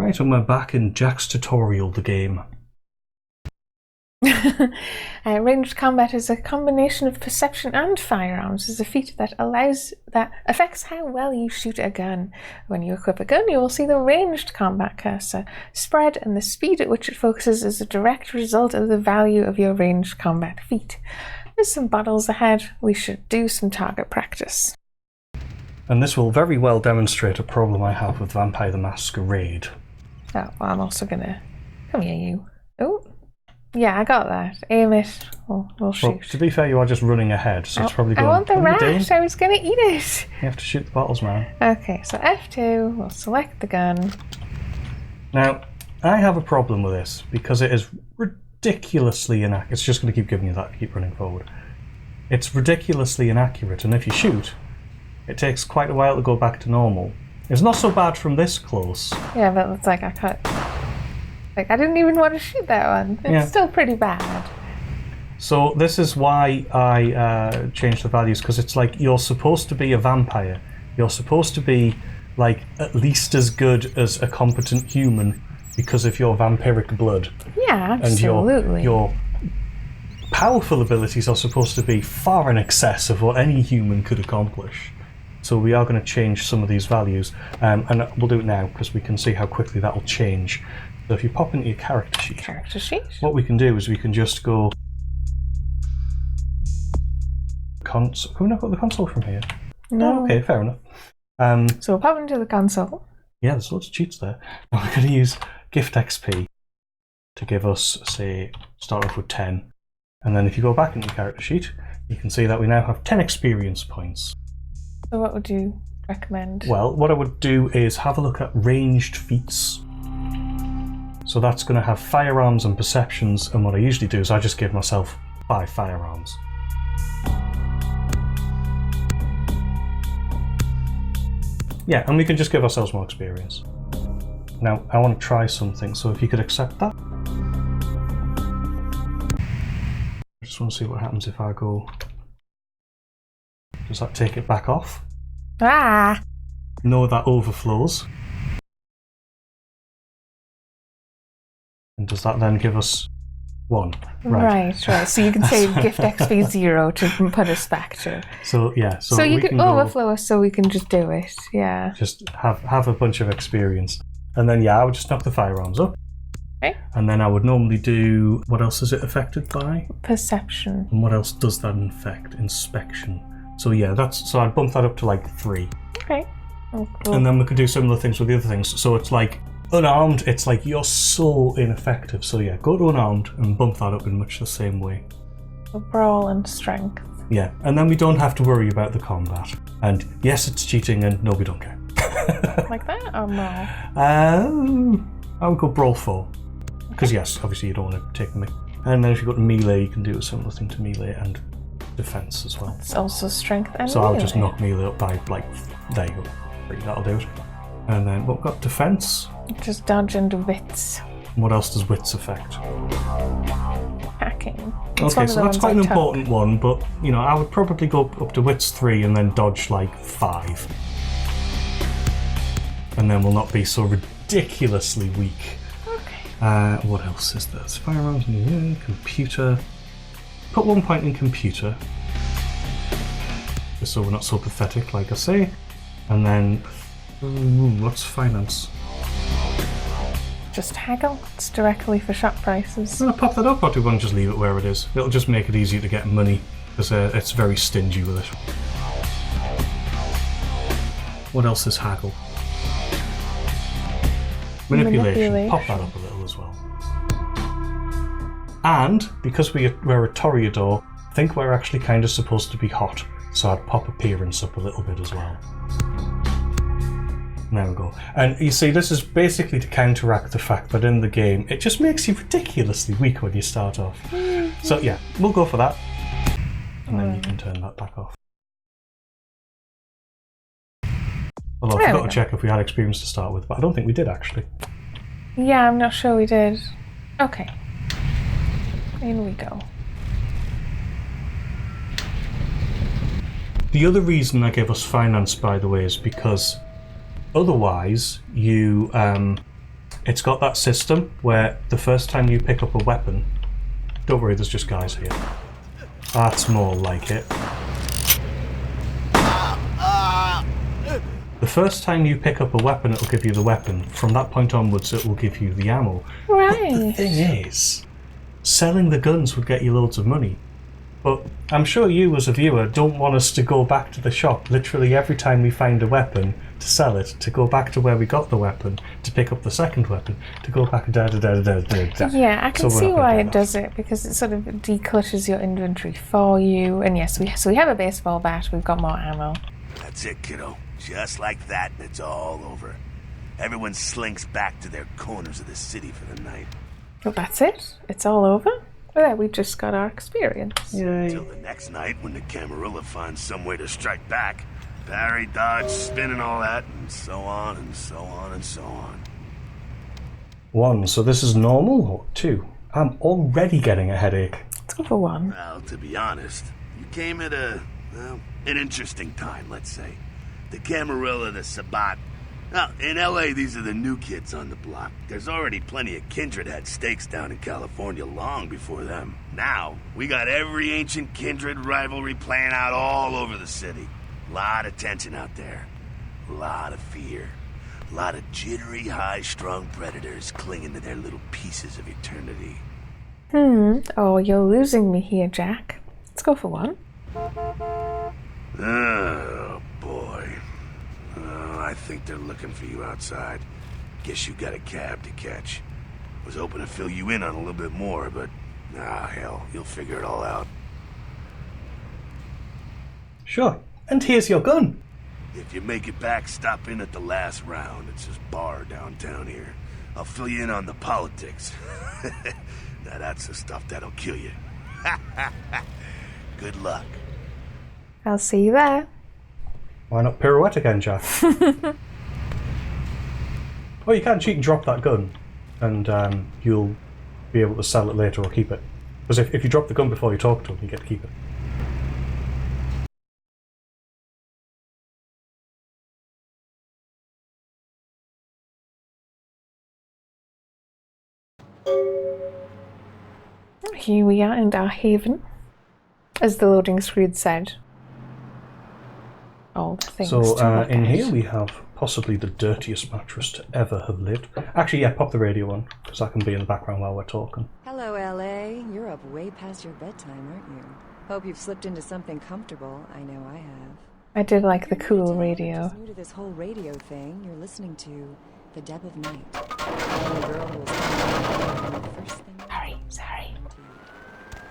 Right, and we're back in Jack's tutorial, the game. Ranged combat is a combination of perception and firearms. It's a feat that affects how well you shoot a gun. When you equip a gun, you will see the ranged combat cursor spread, and the speed at which it focuses is a direct result of the value of your ranged combat feat. There's some battles ahead. We should do some target practice. And this will very well demonstrate a problem I have with Vampire the Masquerade. Oh, well, I'm also gonna... Come here, you. Oh. Yeah, I got that. Aim it. We'll shoot. Well, to be fair, you are just running ahead, so it's probably going... I want the rat! I was going to eat it! You have to shoot the bottles, man. Okay, so F2, we'll select the gun. Now, I have a problem with this, because it is ridiculously inaccurate. It's just going to keep giving you that to keep running forward. It's ridiculously inaccurate, and if you shoot, it takes quite a while to go back to normal. It's not so bad from this close. Yeah, but it's like I cut... I didn't even want to shoot that one. It's still pretty bad. So this is why I changed the values, because it's like you're supposed to be a vampire. You're supposed to be like at least as good as a competent human because of your vampiric blood. Yeah, absolutely. And your powerful abilities are supposed to be far in excess of what any human could accomplish. So we are going to change some of these values, and we'll do it now because we can see how quickly that will change. So if you pop into your character sheet, what we can do is we can just go console. Can we not go to the console from here? No. Oh, okay, fair enough. So we'll pop into the console. Yeah, there's lots of cheats there. Now we're going to use gift XP to give us, say, start off with 10. And then if you go back into your character sheet, you can see that we now have 10 experience points. So what would you recommend? Well, what I would do is have a look at ranged feats. So that's going to have firearms and perceptions, and what I usually do is I just give myself 5 firearms. Yeah, and we can just give ourselves more experience. Now, I want to try something, so if you could accept that. I just want to see what happens if I go... Does that take it back off? Ah! No, that overflows. And does that then give us 1? Right. So you can say gift XP 0 to put us back to. So yeah. So you can overflow us so we can just do it. Yeah. Just have a bunch of experience. And then I would just knock the firearms up. Okay. And then I would normally do... What else is it affected by? Perception. And what else does that affect? Inspection. So yeah, so I'd bump that up to like 3. Okay. Oh, cool. And then we could do similar things with the other things. So it's like unarmed, it's like you're so ineffective. So yeah, go to unarmed and bump that up in much the same way. So brawl and strength. Yeah, and then we don't have to worry about the combat. And yes, it's cheating, and no, we don't care. Like that or more? I would go brawl 4. Because yes, obviously you don't want to take me. And then if you go to melee, you can do a similar thing to melee and defense as well. It's also strength and so melee. I would just knock melee up by like, there you go. That'll do it. And then we've got defense. Just dodge and wits. And what else does wits affect? Hacking. Okay, so that's quite an important one, but you know, I would probably go up to wits 3 and then dodge like 5. And then we'll not be so ridiculously weak. Okay. What else is there? Firearms, computer. Put 1 point in computer. Just so we're not so pathetic, like I say. And then, what's finance? Just haggle. It's directly for shop prices. I'm going to pop that up, or do we want to just leave it where it is? It'll just make it easier to get money, because it's very stingy with it. What else is haggle? Manipulation. Pop that up a little as well. And, because we're a Toreador, I think we're actually kind of supposed to be hot, so I'd pop appearance up a little bit as well. There we go. And you see, this is basically to counteract the fact that in the game, it just makes you ridiculously weak when you start off. So yeah, we'll go for that. And then you can turn that back off. Although I forgot to check if we had experience to start with, but I don't think we did actually. Yeah, I'm not sure we did. Okay. In we go. The other reason I gave us finance, by the way, is because otherwise you It's got that system where the first time you pick up a weapon... Don't worry, there's just guys here. That's more like it. The first time you pick up a weapon, it'll give you the weapon. From that point onwards, it will give you the ammo. Right. But the thing is, selling the guns would get you loads of money. But I'm sure you, as a viewer, don't want us to go back to the shop literally every time we find a weapon to sell it, to go back to where we got the weapon, to pick up the second weapon, to go back da-da-da-da-da-da. Yeah, I can So we're see not gonna why do it that. does it, because it sort of declutters your inventory for you. And yes, we have a baseball bat, we've got more ammo. That's it, kiddo. Just like that, and it's all over. Everyone slinks back to their corners of the city for the night. Well, that's it? It's all over? Well, we just got our experience. Yay. Till the next night when the Camarilla finds some way to strike back. Parry, dodge, spin and all that, and so on and so on and so on. 1, so this is normal, or 2? I'm already getting a headache. Let's go for 1. Well, to be honest, you came at an interesting time, let's say. The Camarilla, the Sabat. Now, in LA, these are the new kids on the block. There's already plenty of kindred had stakes down in California long before them. Now, we got every ancient kindred rivalry playing out all over the city. Lot of tension out there. A lot of fear. A lot of jittery, high-strung predators clinging to their little pieces of eternity. Oh, you're losing me here, Jack. Let's go for 1. Oh, boy. Oh, I think they're looking for you outside. Guess you got a cab to catch. Was hoping to fill you in on a little bit more, but... hell, you'll figure it all out. Sure. And here's your gun. If you make it back, stop in at the last round. It's this bar downtown here. I'll fill you in on the politics. Now that's the stuff that'll kill you. Good luck. I'll see you there. Why not pirouette again, Jack? Well, you can cheat and drop that gun, and you'll be able to sell it later or keep it. Because if you drop the gun before you talk to him, you get to keep it. Here we are in our haven, as the loading screen said. All the things So to look in at. here we have possibly the dirtiest mattress to ever have lived. Actually, yeah, pop the radio on, because that can be in the background while we're talking. Hello, LA. You're up way past your bedtime, aren't you? Hope you've slipped into something comfortable. I know I have. I did like the cool radio. Who's new to this whole radio thing? You're listening to The Deb of Night. The girl who was the first thing. Sorry.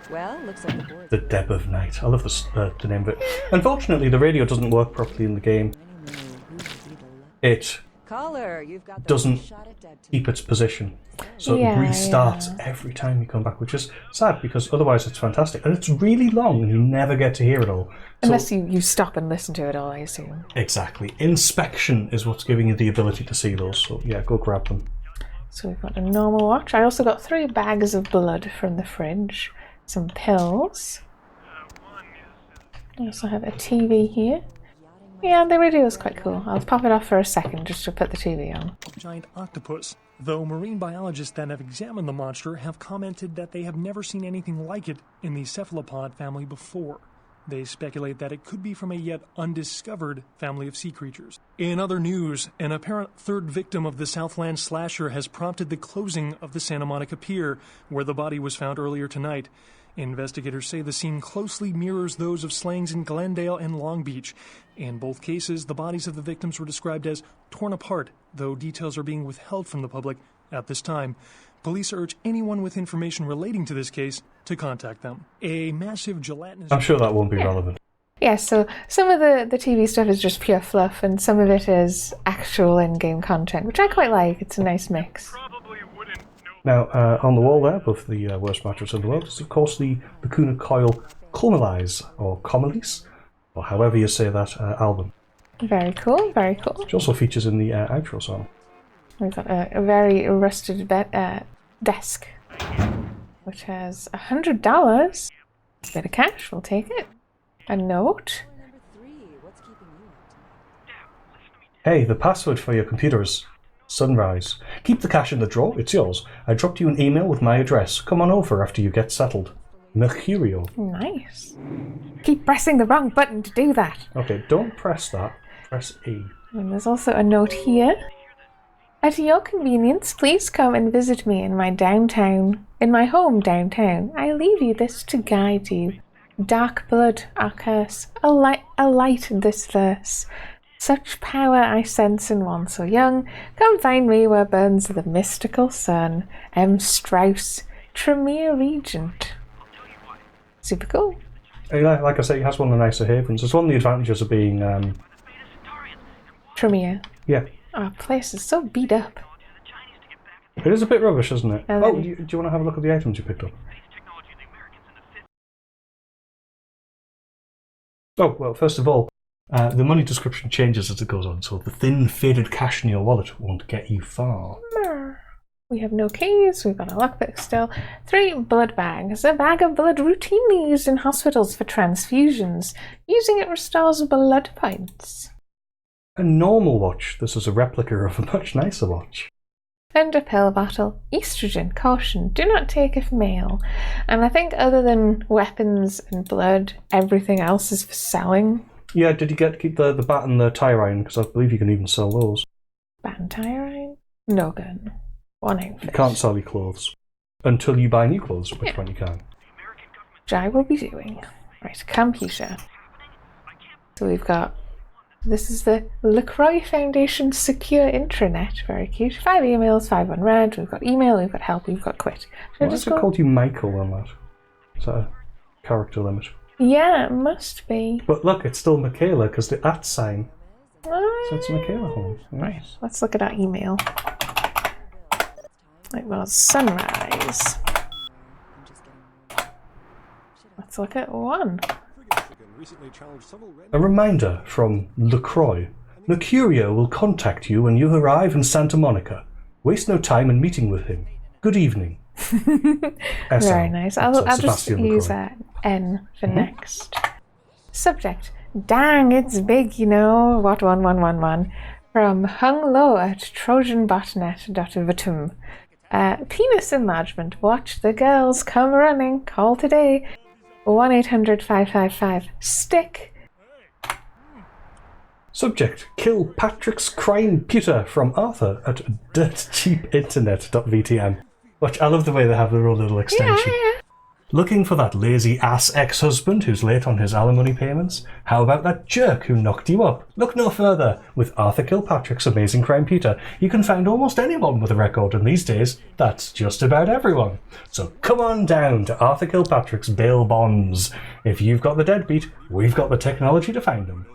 Well, looks like the board's The Deb of Night. I love the name of it. Unfortunately, the radio doesn't work properly in the game. It Caller, you've got the doesn't shot at Deb keep its position. So Yeah, it restarts every time you come back, which is sad because otherwise it's fantastic. And it's really long and you never get to hear it all. So, Unless you stop and listen to it all, I assume. exactly. Inspection is what's giving you the ability to see those. So yeah, go grab them. So we've got a normal watch. I also got 3 bags of blood from the fridge. Some pills. I also have a TV here. Yeah, the radio is quite cool. I'll pop it off for a second just to put the TV on. Giant octopus, though marine biologists that have examined the monster have commented that they have never seen anything like it in the cephalopod family before. They speculate that it could be from a yet undiscovered family of sea creatures. In other news, an apparent third victim of the Southland slasher has prompted the closing of the Santa Monica Pier, where the body was found earlier tonight. Investigators say the scene closely mirrors those of slayings in Glendale and Long Beach. In both cases, the bodies of the victims were described as torn apart, though details are being withheld from the public at this time. Police urge anyone with information relating to this case to contact them. A massive gelatinous... I'm sure that won't be relevant. Yeah, so some of the TV stuff is just pure fluff, and some of it is actual in-game content, which I quite like. It's a nice mix. Now, on the wall there, above the worst mattress in the world, is of course the Kuna Coil Comalize, or Comalies, or however you say that, album, Very cool, very cool. which also features in the outro song. We've got a very rusted desk, which has $100. A bit of cash, we'll take it. A note. number 3. What's keeping you up? Hey, the password for your computer is Sunrise. Keep the cash in the drawer, it's yours. I dropped you an email with my address. Come on over after you get settled. Mercurio. Nice. Keep pressing the wrong button to do that. Okay, don't press that. Press E. And there's also a note here. At your convenience, please come and visit me in my home downtown. I leave you this to guide you. Dark blood, our curse, a light this verse. Such power I sense in one so young. Come find me where burns the mystical sun. M. Strauss, Tremere Regent. Super cool. Like I say, it has one of the nicer havens. It's one of the advantages of being... Tremere. Yeah. Our place is so beat up. It is a bit rubbish, isn't it? And Oh, then- do you want to have a look at the items you picked up? Oh, well, first of all, the money description changes as it goes on, so the thin, faded cash in your wallet won't get you far. We have no keys, we've got a lockpick still. 3 blood bags. A bag of blood routinely used in hospitals for transfusions. Using it restores blood points. A normal watch. This is a replica of a much nicer watch. And a pill bottle. Estrogen. Caution. Do not take if male. And I think other than weapons and blood, everything else is for selling. Yeah, did you keep the bat and the tire iron? Because I believe you can even sell those. Bat and tire iron? No gun. One outfit. You can't sell your clothes. Until you buy new clothes, which one you can. Which I will be doing. Right, computer. So we've got... This is the LaCroix Foundation Secure Intranet. Very cute. 5 emails, 5 unread. We've got email, we've got help, we've got quit. Why is it called you Michael on that? Is that a character limit? Yeah, it must be. But look, it's still Michaela because the @ sign. So it's Michaela Holmes. Right, let's look at our email. It was sunrise. Let's look at 1. A reminder from LaCroix. Mercurio will contact you when you arrive in Santa Monica. Waste no time in meeting with him. Good evening. Very nice. I'll just Sebastian use LaCroix. N for next. Subject. Dang, it's big, you know. What 1111. From hung low at trojanbotnet.vitum. Penis enlargement. Watch the girls come running. Call today. 1-800-555-STICK. Subject. Kill Patrick's crime pewter from Arthur at dirtcheapinternet.vtm. Watch, I love the way they have their own little extension. Yeah. Looking for that lazy ass ex-husband who's late on his alimony payments? How about that jerk who knocked you up? Look no further. With Arthur Kilpatrick's amazing crime pewter, you can find almost anyone with a record, and these days, that's just about everyone. So come on down to Arthur Kilpatrick's bail bonds. If you've got the deadbeat, we've got the technology to find them.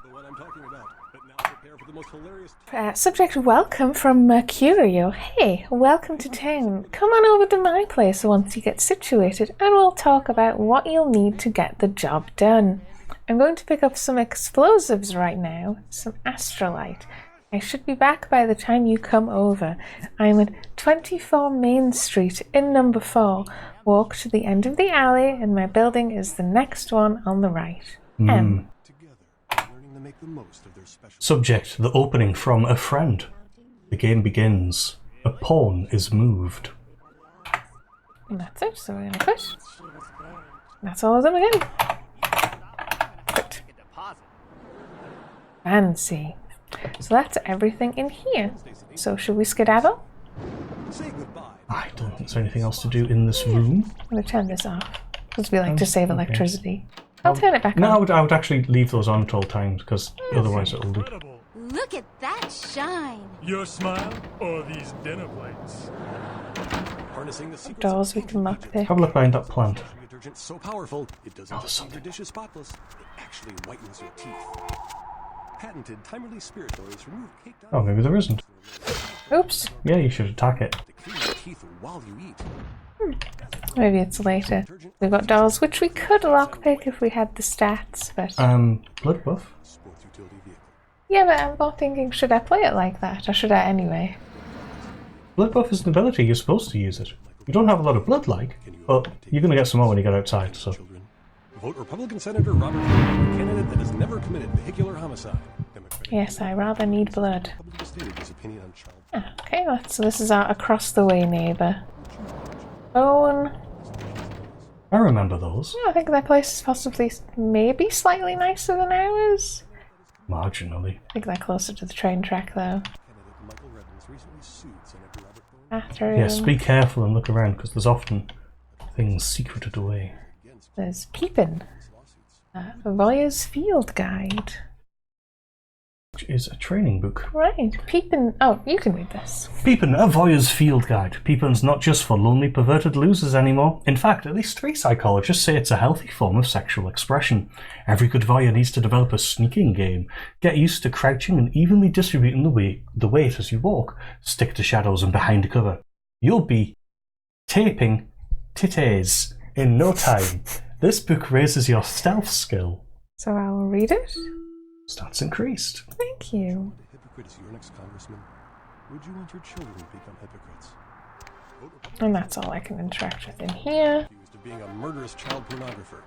Subject, welcome from Mercurio. Hey, welcome to town. Come on over to my place once you get situated and we'll talk about what you'll need to get the job done. I'm going to pick up some explosives right now, some astrolite. I should be back by the time you come over. I'm at 24 Main Street in number 4. Walk to the end of the alley and my building is the next one on the right. M. Subject, the opening from a friend. The game begins. A pawn is moved. And that's it, so we're going to quit. That's all of them again. Quit. Fancy. So that's everything in here. So should we skedaddle? I don't think there's anything else to do in this room. I'm going to turn this off because we like to save electricity. I'll turn it back No, on. I would actually leave those on at all times because otherwise it'll do. Look at that shine. Your smile or these dinner plates? Doors we can lock there. Have a look behind that plant. Detergent so powerful it doesn't there's just leave something. your dishes spotless. It actually whitens your teeth. Patented time-release spirit oils remove caked Oh, maybe there isn't. Oops. Yeah, you should attack it. to clean your teeth while you eat. Maybe it's later. We've got doors which we could lockpick if we had the stats, but... Blood buff? Sports utility vehicle. yeah, but I'm more thinking, should I play it like that? Or should I anyway? Blood buff is an ability, you're supposed to use it. You don't have a lot of blood, like, but you're going to get some more when you get outside, so... Children. Vote Republican Senator Robert Kennedy, a candidate that has never committed vehicular homicide. Democratic Yes, I rather need blood. publicly stated his opinion on child. Ah, okay. Okay, so this is our across the way neighbour. Phone. I remember those. Yeah, I think their place is possibly maybe slightly nicer than ours. Marginally. I think they're closer to the train track though. Bathroom. Yes, be careful and look around because there's often things secreted away. There's Peepin'. Voya's Field Guide. Which is a training book. Right, Peepin'. Oh, you can read this. Peepin', a Voya's Field Guide. Peepin's not just for lonely, perverted losers anymore. In fact, at least 3 psychologists say it's a healthy form of sexual expression. Every good Voya needs to develop a sneaking game. Get used to crouching and evenly distributing the weight as you walk. Stick to shadows and behind cover. You'll be taping titties in no time. This book raises your stealth skill. So I'll read it. Stats increased. Thank you. The hypocrite is your next congressman. Would you want your children to become hypocrites? And that's all I can interact with in here. Accused of being a murderous child pornographer.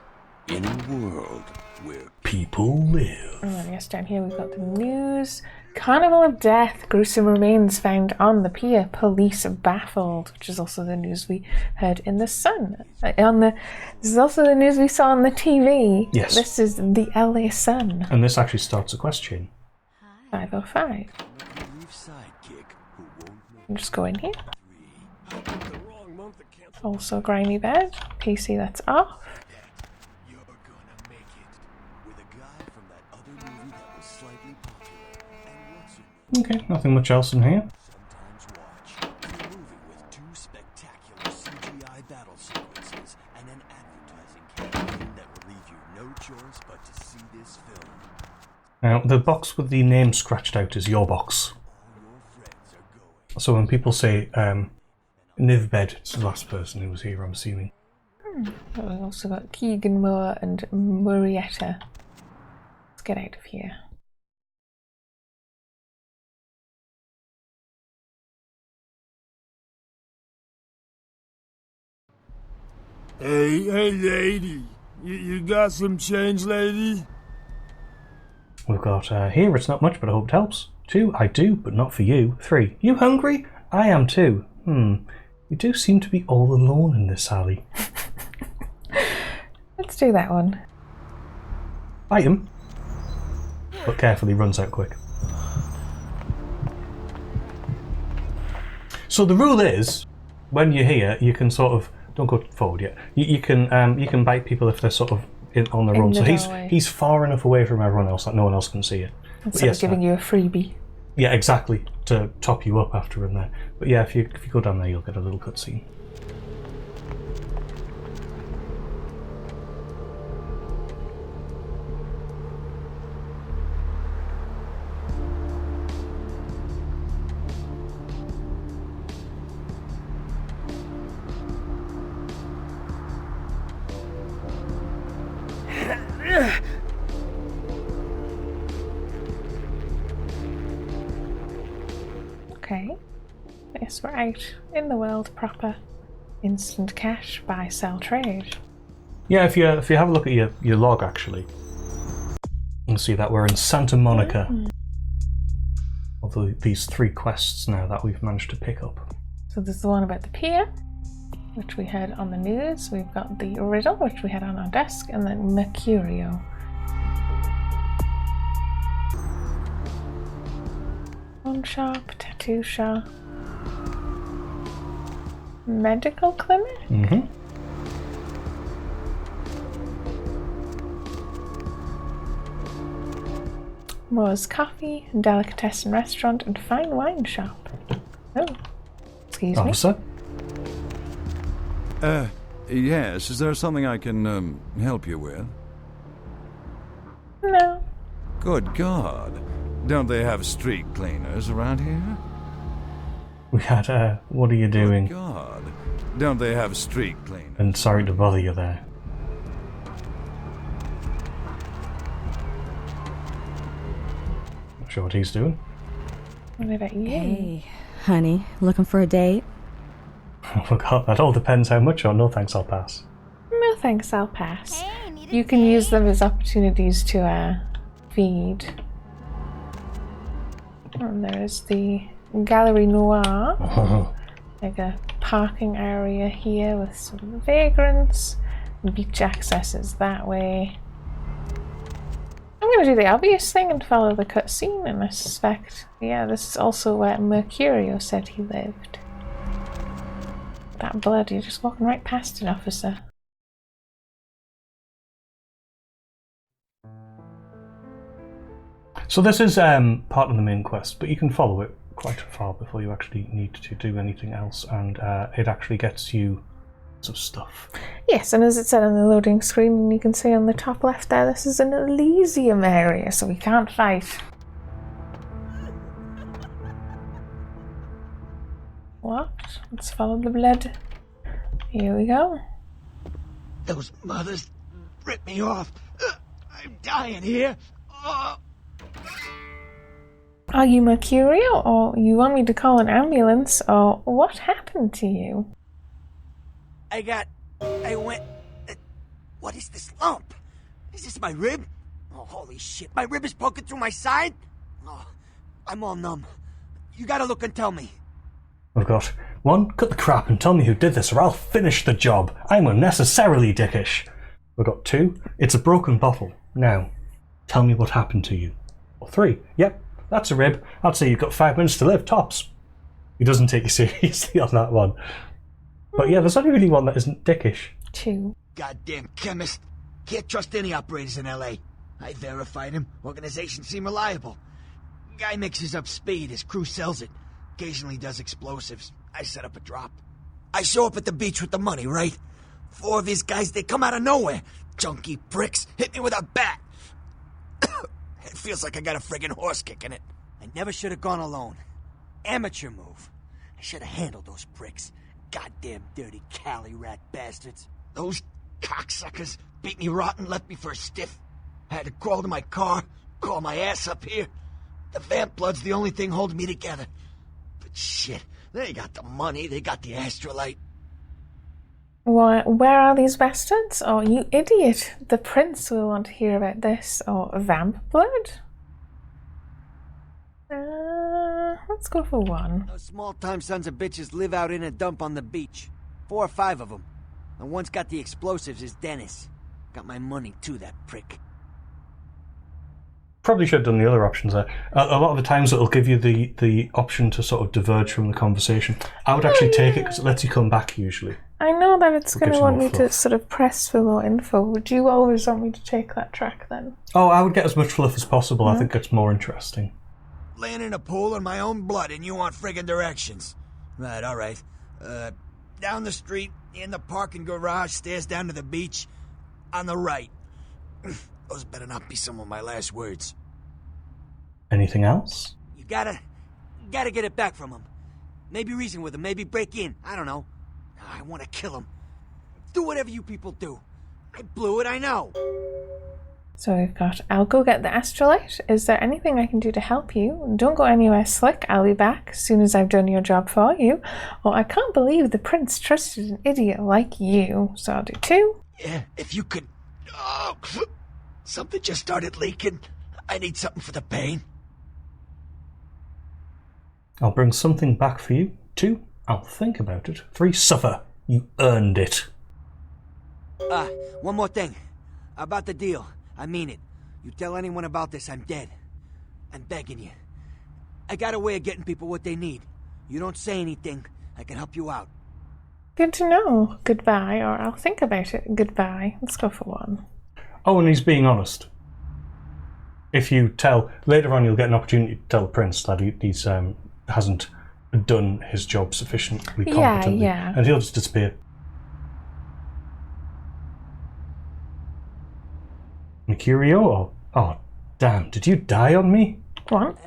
In a world where People live. And then yes, down here we've got the news. Carnival of Death. Gruesome remains found on the pier. Police baffled. Which is also the news we heard in the Sun. This is also the news we saw on the TV. Yes. This is the LA Sun. And this actually starts a question. 5:05. And just go in here. Also grimy bed. PC that's off. Okay, nothing much else in here. Now, the box with the name scratched out is your box. So when people say Nivbed, it's the last person who was here, I'm assuming. We've also got Keegan Moore and Murrieta. Let's get out of here. Hey, lady. You got some change, lady? We've got here, it's not much, but I hope it helps. 2, I do, but not for you. 3, you hungry? I am too. You do seem to be all alone in this alley. Let's do that one. Bite him. But carefully, runs out quick. So the rule is, when you're here, you can sort of, don't go forward yet. You can bite people if they're sort of on their own. So he's far enough away from everyone else that no one else can see it. Instead of giving you a freebie. Yeah, exactly, to top you up after in there. But yeah, if you go down there, you'll get a little cutscene. Okay. Yes, we're out in the world proper. Instant cash, buy, sell, trade. Yeah, if you have a look at your log actually, you'll see that we're in Santa Monica. Although these 3 quests now that we've managed to pick up. So there's the one about the pier, which we had on the news. We've got the riddle, which we had on our desk, and then Mercurio. Phone shop, tattoo shop, medical clinic. Moore's Coffee, Delicatessen Restaurant, and Fine Wine Shop. Oh, excuse me. Officer? Yes, is there something I can help you with? No. Good God. Don't they have street cleaners around here? We had, what are you doing? Good God. Don't they have street cleaners? And sorry to bother you there. Not sure what he's doing. What about you? Hey, honey, looking for a date? I forgot, that all depends how much or no thanks, I'll pass. No thanks, I'll pass. Hey, need a You can date? use them as opportunities to feed. And there's the gallery noir. Like a parking area here with some vagrants. Beach access is that way. I'm going to do the obvious thing and follow the cutscene, and I suspect, yeah, this is also where Mercurio said he lived. That blood, you're just walking right past it, officer. So this is part of the main quest, but you can follow it quite far before you actually need to do anything else, and it actually gets you some stuff. Yes, and as it said on the loading screen, you can see on the top left there, this is an Elysium area, so we can't fight. What? Let's follow the blood. Here we go. Those mothers ripped me off. I'm dying here. Are you Mercurio, or you want me to call an ambulance, or what happened to you? I went... What is this lump? Is this my rib? Oh, holy shit, my rib is poking through my side? Oh, I'm all numb. You gotta look and tell me. I've got 1, cut the crap and tell me who did this or I'll finish the job. I'm unnecessarily dickish. We've got 2, it's a broken bottle. Now, tell me what happened to you. Or 3, yep, that's a rib. I'd say you've got 5 minutes to live, tops. He doesn't take you seriously on that one. But yeah, there's only really one that isn't dickish. 2. Goddamn chemist. Can't trust any operators in LA. I verified him. Organizations seem reliable. Guy mixes up speed. His crew sells it. Occasionally does explosives. I set up a drop. I show up at the beach with the money, right? 4 of his guys, they come out of nowhere. Junky pricks. Hit me with a bat. It feels like I got a friggin' horse kicking it. I never should have gone alone. Amateur move. I should have handled those pricks. Goddamn dirty Cali rat bastards. Those cocksuckers beat me rotten, left me for a stiff. I had to crawl to my car, crawl my ass up here. The vamp blood's the only thing holding me together. But shit, they got the money, they got the astrolite. Where are these bastards? Oh, you idiot. The prince will want to hear about this. Or vamp blood? Let's go for 1. Those small-time sons of bitches live out in a dump on the beach. 4 or 5 of them. The one's got the explosives is Dennis. Got my money too, that prick. Probably should have done the other options there. A lot of the times it'll give you the option to sort of diverge from the conversation. I would actually take it because it lets you come back usually. I know that it's going to want me to fluff. sort of press for more info. Would you always want me to take that track then? Oh, I would get as much fluff as possible. I think it's more interesting. Laying in a pool in my own blood and you want friggin' directions. Right, alright. Down the street, in the parking garage, stairs down to the beach. On the right. Those better not be some of my last words. Anything else? You gotta get it back from him. Maybe reason with him, maybe break in. I don't know. I want to kill him. Do whatever you people do. I blew it, I know. So we've got, I'll go get the astrolite. Is there anything I can do to help you? Don't go anywhere slick. I'll be back as soon as I've done your job for you. Well, I can't believe the prince trusted an idiot like you. So I'll do 2. Yeah, if you could... Oh, something just started leaking. I need something for the pain. I'll bring something back for you. 2, I'll think about it. 3, suffer. You earned it. One more thing. About the deal. I mean it. You tell anyone about this, I'm dead. I'm begging you. I got a way of getting people what they need. You don't say anything, I can help you out. Good to know. Goodbye, or I'll think about it. Goodbye. Let's go for 1. Oh, and he's being honest. If you tell... Later on you'll get an opportunity to tell the prince that he's hasn't done his job sufficiently competently. Yeah. And he'll just disappear. Mercurio? Or... Oh, damn. Did you die on me? Go on.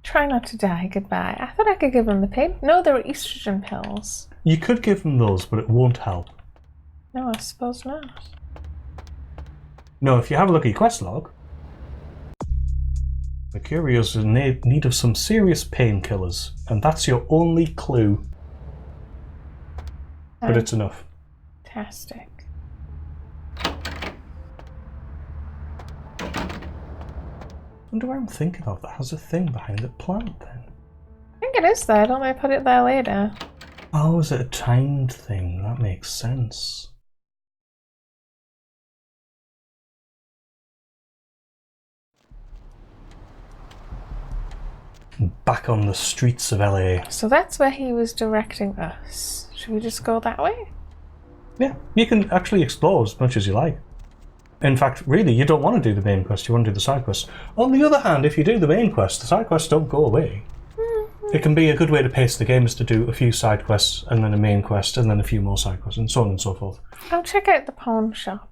Try not to die. Goodbye. I thought I could give him the pain. No, there were estrogen pills. You could give him those, but it won't help. No, I suppose not. No, if you have a look at your quest log, Mercurio's in need of some serious painkillers, and that's your only clue. But it's enough. Fantastic. I wonder what I'm thinking of that has a thing behind the plant then. think it is there. Don't they put it there later? Oh, is it a timed thing? That makes sense. Back on the streets of LA. So that's where he was directing us. Should we just go that way? Yeah, you can actually explore as much as you like. In fact, really, you don't want to do the main quest, you want to do the side quests. On the other hand, if you do the main quest, the side quests don't go away. It can be a good way to pace the game is to do a few side quests, and then a main quest, and then a few more side quests, and so on and so forth. I'll check out the pawn shop.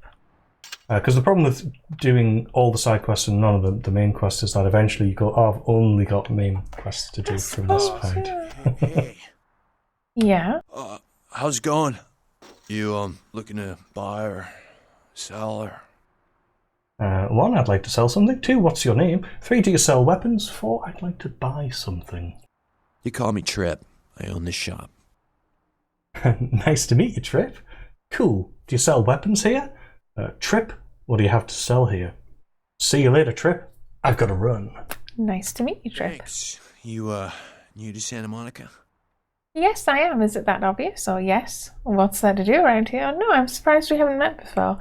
Because the problem with doing all the side quests and none of the main quests is that eventually you go, oh, I've only got main quests to do from this point. Hey, Yeah. How's it going? You, looking to buy or sell or... 1, I'd like to sell something. 2, what's your name? 3, do you sell weapons? 4, I'd like to buy something. You call me Trip. I own this shop. Nice to meet you, Trip. Cool. Do you sell weapons here? Trip, what do you have to sell here? See you later, Trip. I've got to run. Nice to meet you, Trip. Thanks. You, new to Santa Monica? Yes, I am. Is it that obvious? Or yes? What's there to do around here? Oh, no, I'm surprised we haven't met before.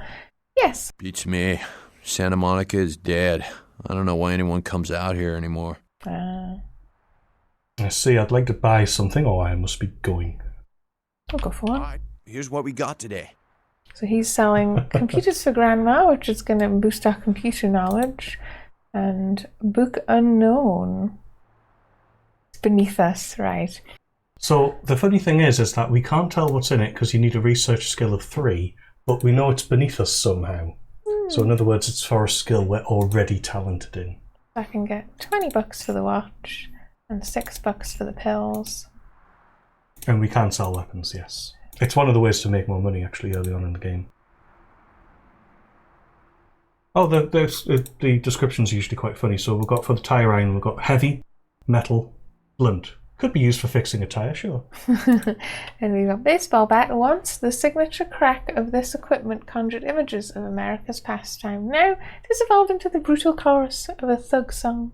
Yes. Beats me. Santa Monica is dead. I don't know why anyone comes out here anymore. I see, I'd like to buy something, or I must be going. We'll go for it. Alright, here's what we got today. So he's selling Computers for Grandma, which is going to boost our computer knowledge, and Book Unknown. It's beneath us, right? So the funny thing is that we can't tell what's in it because you need a research skill of 3, but we know it's beneath us somehow. So in other words, it's for a skill we're already talented in. I can get $20 for the watch and $6 for the pills. And we can sell weapons, yes. It's one of the ways to make more money, actually, early on in the game. Oh, the description's usually quite funny. So we've got, for the tyre iron, we've got heavy, metal, blunt. Could be used for fixing a tyre, sure. And we've got baseball bat. Once the signature crack of this equipment conjured images of America's pastime. Now it has evolved into the brutal chorus of a thug song.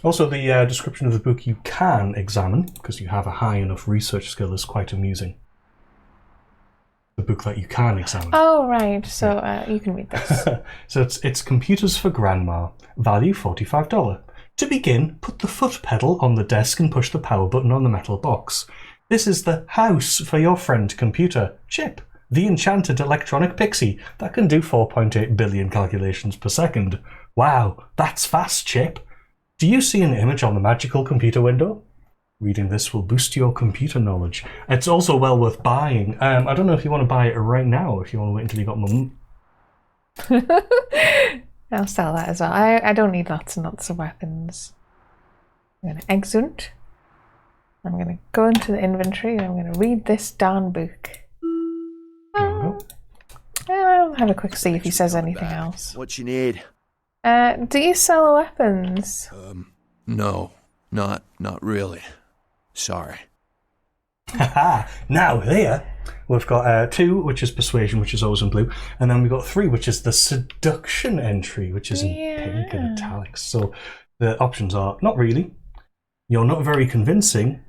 Also, the description of the book you can examine, because you have a high enough research skill, is quite amusing. The book that you can examine. Oh, right. So you can read this. So it's Computers for Grandma. Value $45. To begin, put the foot pedal on the desk and push the power button on the metal box. This is the house for your friend computer, Chip, the enchanted electronic pixie that can do 4.8 billion calculations per second. Wow, that's fast, Chip. Do you see an image on the magical computer window? Reading this will boost your computer knowledge. It's also well worth buying. I don't know if you want to buy it right now, or if you want to wait until you got money. I'll sell that as well. I don't need lots and lots of weapons. I'm going to exit. I'm going to go into the inventory and I'm going to read this darn book. I'll have a quick see if he says anything else. What you need? Do you sell weapons? No, not really. Sorry. Haha, now here we've got 2, which is persuasion, which is always in blue, and then we've got 3, which is the seduction entry, which is in pink and italics. So the options are not really, you're not very convincing,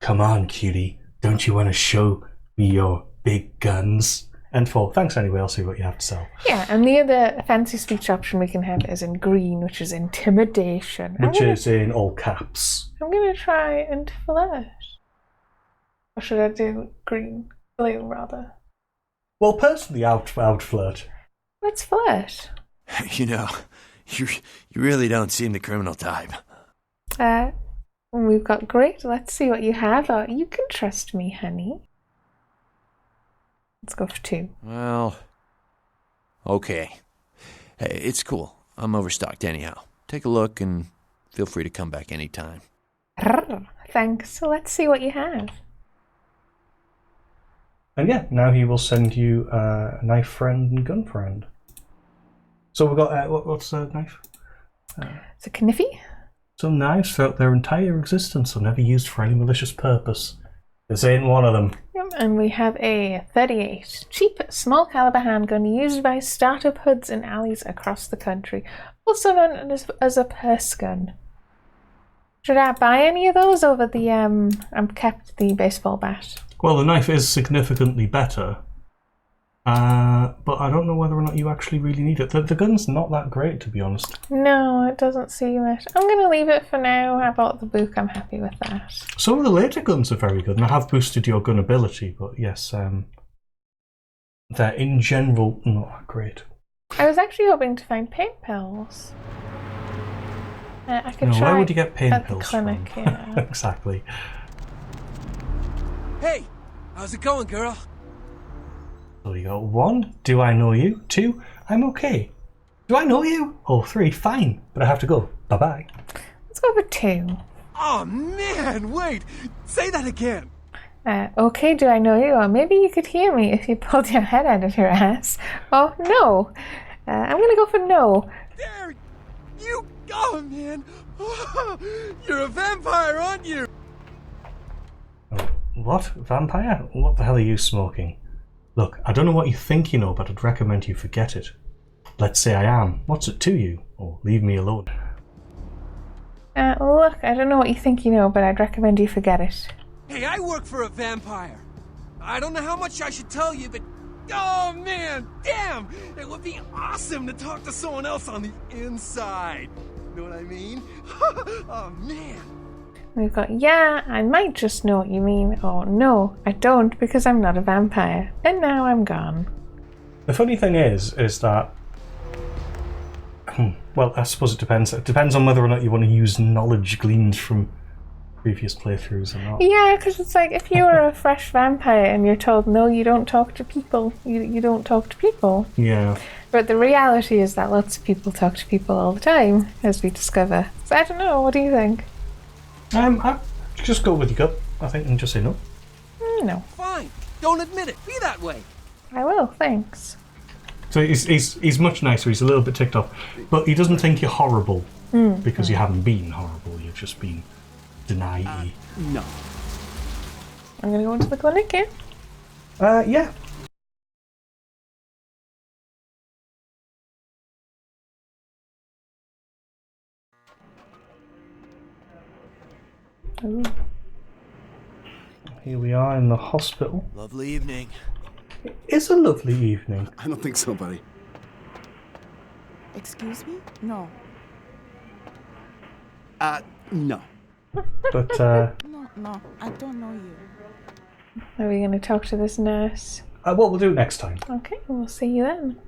come on cutie, don't you want to show me your big guns? And 4, thanks anyway, I'll see what you have to sell. Yeah, and the other fancy speech option we can have is in green, which is intimidation. Which is in all caps. I'm going to try and flirt. Or should I do green? Blue, rather. Well, personally, I would flirt. Let's flirt. You know, you really don't seem the criminal type. We've got great. Let's see what you have. You can trust me, honey. Let's go for 2. Well, okay. Hey, it's cool. I'm overstocked anyhow. Take a look and feel free to come back anytime. Thanks. So let's see what you have. And yeah, now he will send you a knife friend and gun friend. So we've got, what's the knife? It's a kniffy. Some knives throughout their entire existence are never used for any malicious purpose. This ain't one of them. Yep, and we have a 38. Cheap, small caliber handgun used by startup hoods in alleys across the country. Also known as a purse gun. Should I buy any of those over the kept the baseball bat? Well, the knife is significantly better. But I don't know whether or not you actually really need it. The gun's not that great, to be honest. No, it doesn't seem it. I'm going to leave it for now. I bought the book. I'm happy with that. Some of the later guns are very good, and I have boosted your gun ability, but yes, they're in general not that great. I was actually hoping to find paint pills. I could try. Where would you get pain at pills the clinic, from? Yeah. Exactly. Hey, how's it going, girl? So you go 1, do I know you? 2, I'm okay. Do I know you? Oh, 3, fine, but I have to go. Bye-bye. Let's go for 2. Oh man, wait! Say that again! Okay, do I know you? Or maybe you could hear me if you pulled your head out of your ass. Or no. I'm gonna go for no. There you go, man! You're a vampire, aren't you? What? Vampire? What the hell are you smoking? Look, I don't know what you think you know, but I'd recommend you forget it. Let's say I am. What's it to you? Or leave me alone. Look, I don't know what you think you know, but I'd recommend you forget it. Hey, I work for a vampire. I don't know how much I should tell you, but oh man, damn! It would be awesome to talk to someone else on the inside. Know what I mean? Oh man. We've got, yeah, I might just know what you mean, or no, I don't because I'm not a vampire. And now I'm gone. The funny thing is that, well, I suppose it depends. It depends on whether or not you want to use knowledge gleaned from previous playthroughs or not. Yeah, because it's like, if you were a fresh vampire and you're told, no, you don't talk to people, you don't talk to people. Yeah. But the reality is that lots of people talk to people all the time, as we discover. So I don't know, what do you think? I just go with your gut, I think, and just say no. No. Fine. Don't admit it. Be that way. I will, thanks. So he's much nicer, he's a little bit ticked off, but he doesn't think you're horrible because you haven't been horrible, you've just been denied. No. I'm gonna go into the clinic, yeah? Yeah. Ooh. Here we are in the hospital. Lovely evening. It is a lovely evening. I don't think so, buddy. Excuse me? No. No. But, No, I don't know you. Are we gonna talk to this nurse? what we'll do next time. Okay, we'll see you then.